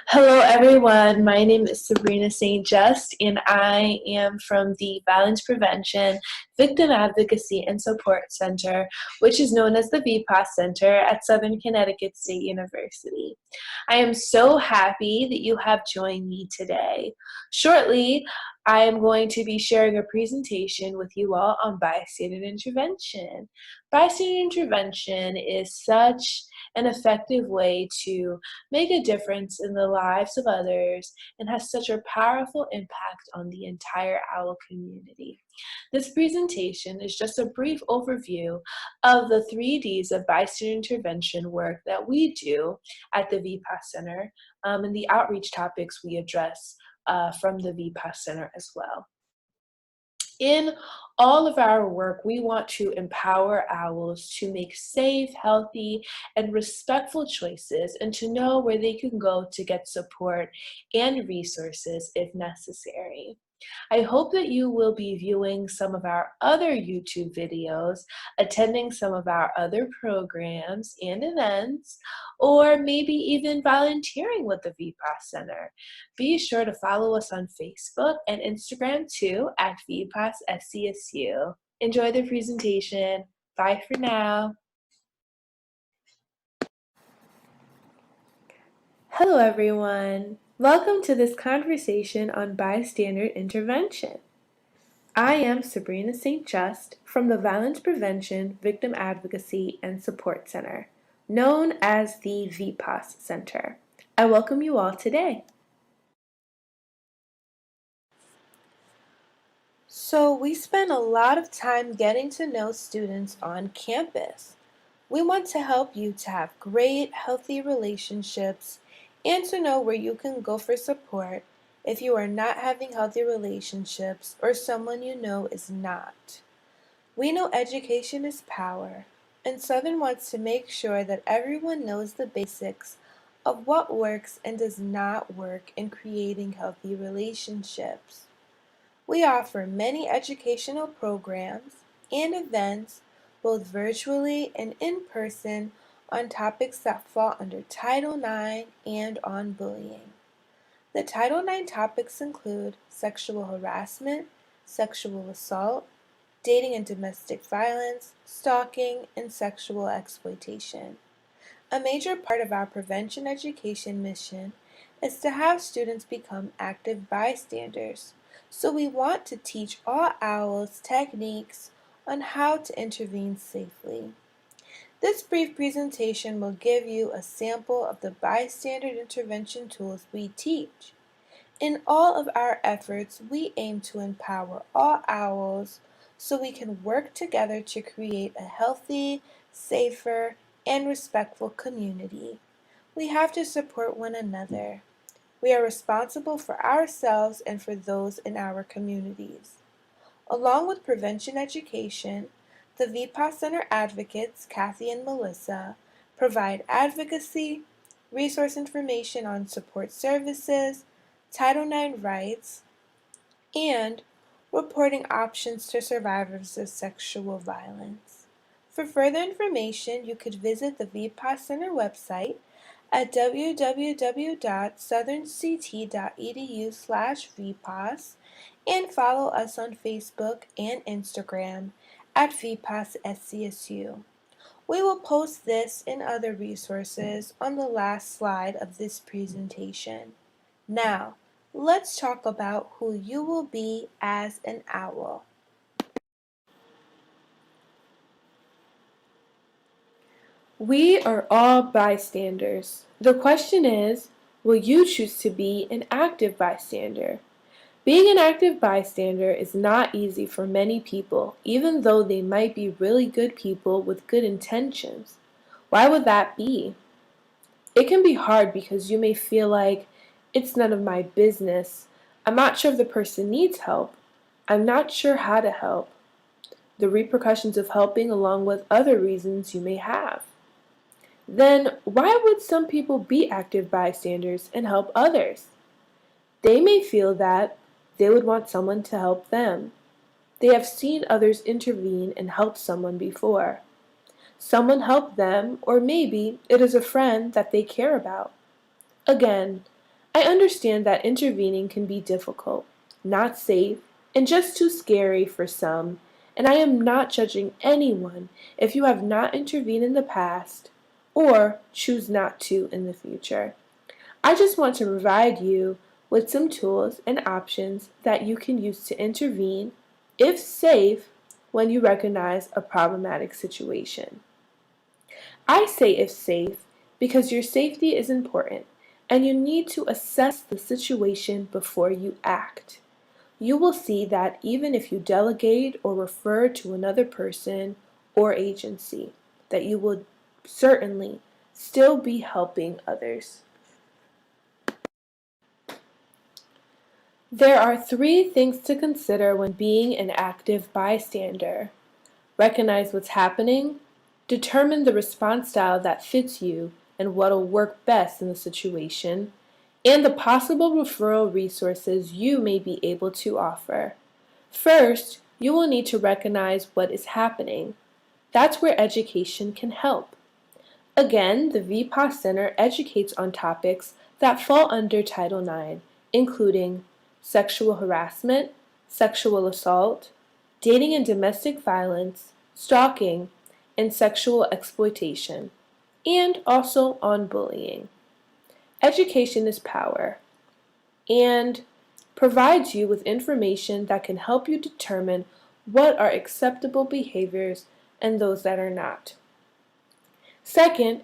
Hello, everyone. My name is Sabrina St. Just, and I am from the Violence Prevention, Victim Advocacy, and Support Center, which is known as the VPAS Center at Southern Connecticut State University. I am so happy that you have joined me today. Shortly, I am going to be sharing a presentation with you all on bystander intervention. Bystander intervention is such an effective way to make a difference in the lives of others and has such a powerful impact on the entire OWL community. This presentation is just a brief overview of the 3Ds of bystander intervention work that we do at the VPAS Center and the outreach topics we address from the VPAS Center as well. In all of our work, we want to empower owls to make safe, healthy, and respectful choices and to know where they can go to get support and resources if necessary. I hope that you will be viewing some of our other YouTube videos, attending some of our other programs and events, or maybe even volunteering with the VPAS Center. Be sure to follow us on Facebook and Instagram too at VPAS SCSU. Enjoy the presentation. Bye for now. Hello everyone. Welcome to this conversation on bystander intervention. I am Sabrina St. Just from the Violence Prevention, Victim Advocacy, and Support Center, known as the VPAS Center. I welcome you all today. So we spend a lot of time getting to know students on campus. We want to help you to have great, healthy relationships and to know where you can go for support if you are not having healthy relationships or someone you know is not. We know education is power, and Southern wants to make sure that everyone knows the basics of what works and does not work in creating healthy relationships. We offer many educational programs and events, both virtually and in person, on topics that fall under Title IX and on bullying. The Title IX topics include sexual harassment, sexual assault, dating and domestic violence, stalking, and sexual exploitation. A major part of our prevention education mission is to have students become active bystanders. So we want to teach all owls techniques on how to intervene safely. This brief presentation will give you a sample of the bystander intervention tools we teach. In all of our efforts, we aim to empower all owls so we can work together to create a healthy, safer, and respectful community. We have to support one another. We are responsible for ourselves and for those in our communities. Along with prevention education, the VPAS Center advocates, Kathy and Melissa, provide advocacy, resource information on support services, Title IX rights, and reporting options to survivors of sexual violence. For further information, you could visit the VPAS Center website at www.southernct.edu/VPAS and follow us on Facebook and Instagram at VPAS SCSU. We will post this and other resources on the last slide of this presentation. Now, let's talk about who you will be as an owl. We are all bystanders. The question is, will you choose to be an active bystander? Being an active bystander is not easy for many people, even though they might be really good people with good intentions. Why would that be? It can be hard because you may feel like, it's none of my business. I'm not sure if the person needs help. I'm not sure how to help. The repercussions of helping along with other reasons you may have. Then why would some people be active bystanders and help others? They may feel that they would want someone to help them. They have seen others intervene and help someone before. Someone helped them, or maybe it is a friend that they care about. Again, I understand that intervening can be difficult, not safe, and just too scary for some, and I am not judging anyone if you have not intervened in the past or choose not to in the future. I just want to provide you with some tools and options that you can use to intervene, if safe, when you recognize a problematic situation. I say if safe because your safety is important and you need to assess the situation before you act. You will see that even if you delegate or refer to another person or agency, that you will certainly still be helping others. There are 3 things to consider when being an active bystander. Recognize what's happening, determine the response style that fits you and what'll work best in the situation, and the possible referral resources you may be able to offer. First, you will need to recognize what is happening. That's where education can help. Again, the VPAS Center educates on topics that fall under Title IX, including sexual harassment, sexual assault, dating and domestic violence, stalking, and sexual exploitation, and also on bullying. Education is power and provides you with information that can help you determine what are acceptable behaviors and those that are not. Second,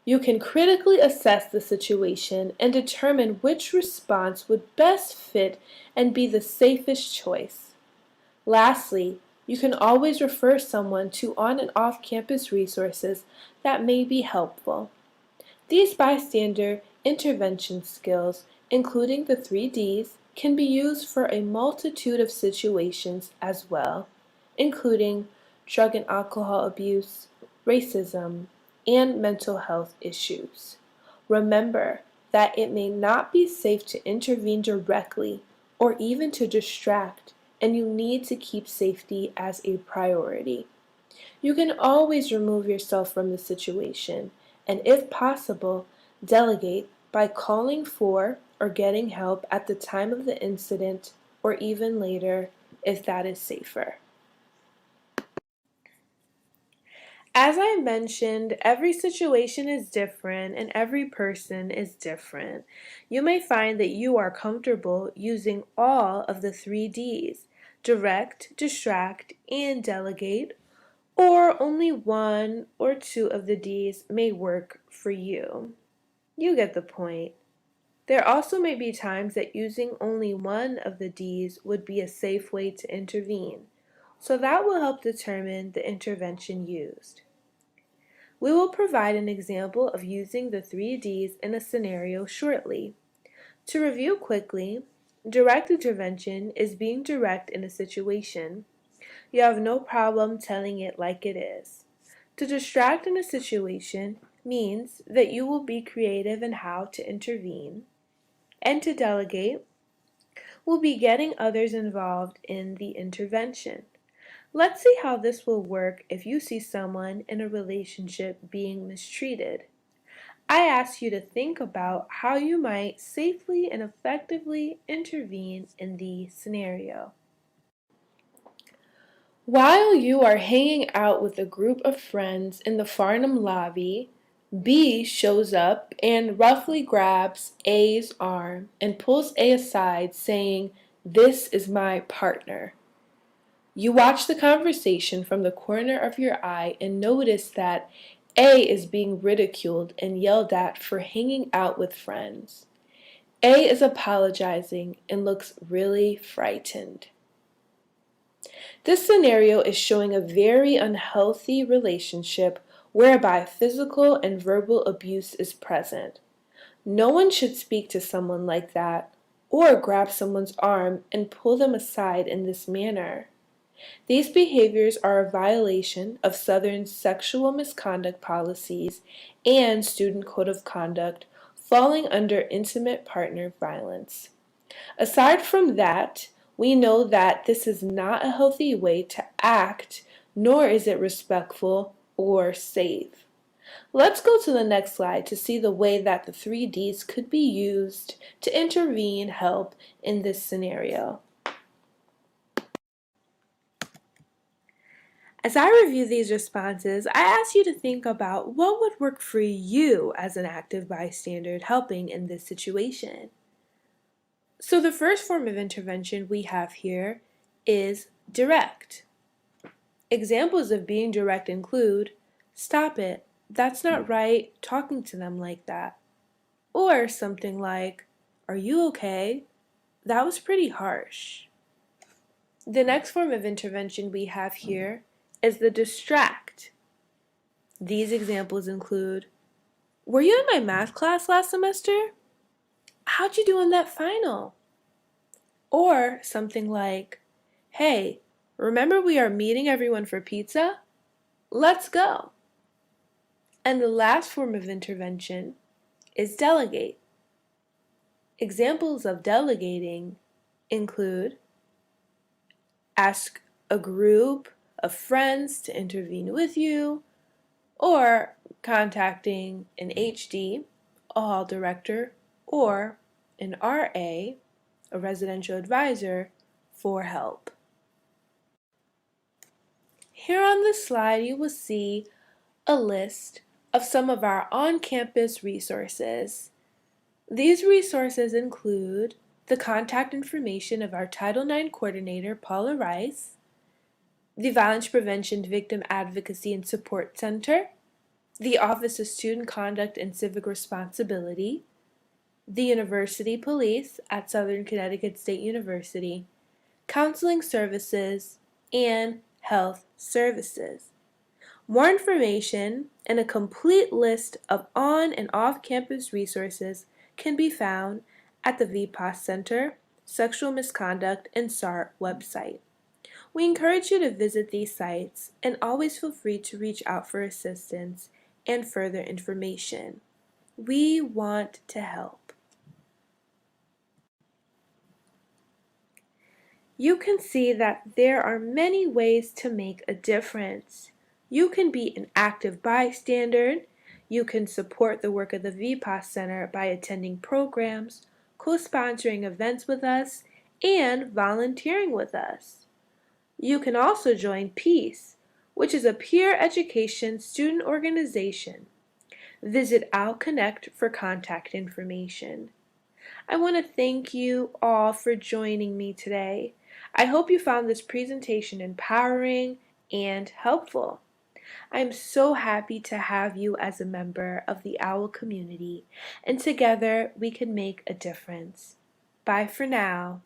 you can critically assess the situation and determine which response would best fit and be the safest choice. Lastly, you can always refer someone to on and off-campus resources that may be helpful. These bystander intervention skills, including the 3Ds, can be used for a multitude of situations as well, including drug and alcohol abuse, racism, and mental health issues. Remember that it may not be safe to intervene directly or even to distract, and you need to keep safety as a priority. You can always remove yourself from the situation, and if possible, delegate by calling for or getting help at the time of the incident or even later if that is safer. As I mentioned, every situation is different and every person is different. You may find that you are comfortable using all of the 3Ds: direct, distract, and delegate, or only one or two of the Ds may work for you. You get the point. There also may be times that using only one of the Ds would be a safe way to intervene, so that will help determine the intervention used. We will provide an example of using the 3Ds in a scenario shortly. To review quickly, direct intervention is being direct in a situation. You have no problem telling it like it is. To distract in a situation means that you will be creative in how to intervene. And to delegate will be getting others involved in the intervention. Let's see how this will work if you see someone in a relationship being mistreated. I ask you to think about how you might safely and effectively intervene in the scenario. While you are hanging out with a group of friends in the Farnham lobby, B shows up and roughly grabs A's arm and pulls A aside, saying, "This is my partner." You watch the conversation from the corner of your eye and notice that A is being ridiculed and yelled at for hanging out with friends. A is apologizing and looks really frightened. This scenario is showing a very unhealthy relationship whereby physical and verbal abuse is present. No one should speak to someone like that or grab someone's arm and pull them aside in this manner. These behaviors are a violation of Southern's sexual misconduct policies and Student Code of Conduct, falling under intimate partner violence. Aside from that, we know that this is not a healthy way to act, nor is it respectful or safe. Let's go to the next slide to see the way that the 3Ds could be used to intervene, help in this scenario. As I review these responses, I ask you to think about what would work for you as an active bystander helping in this situation. So the first form of intervention we have here is direct. Examples of being direct include, "Stop it, that's not right, talking to them like that." Or something like, "Are you okay? That was pretty harsh." The next form of intervention we have here is the distract. These examples include, "Were you in my math class last semester? How'd you do on that final?" Or something like, "Hey, remember we are meeting everyone for pizza? Let's go." And the last form of intervention is delegate. Examples of delegating include, ask a group of friends to intervene with you, or contacting an HD, a hall director, or an RA, a residential advisor, for help. Here on this slide you will see a list of some of our on-campus resources. These resources include the contact information of our Title IX coordinator, Paula Rice, the Violence Prevention Victim Advocacy and Support Center, the Office of Student Conduct and Civic Responsibility, the University Police at Southern Connecticut State University, counseling services, and health services. More information and a complete list of on and off-campus resources can be found at the VPAS Center, Sexual Misconduct and SART website. We encourage you to visit these sites and always feel free to reach out for assistance and further information. We want to help. You can see that there are many ways to make a difference. You can be an active bystander. You can support the work of the VPAS Center by attending programs, co-sponsoring events with us, and volunteering with us. You can also join PEACE, which is a peer education student organization. Visit I'll Connect for contact information. I want to thank you all for joining me today. I hope you found this presentation empowering and helpful. I'm so happy to have you as a member of the OWL community, and together we can make a difference. Bye for now.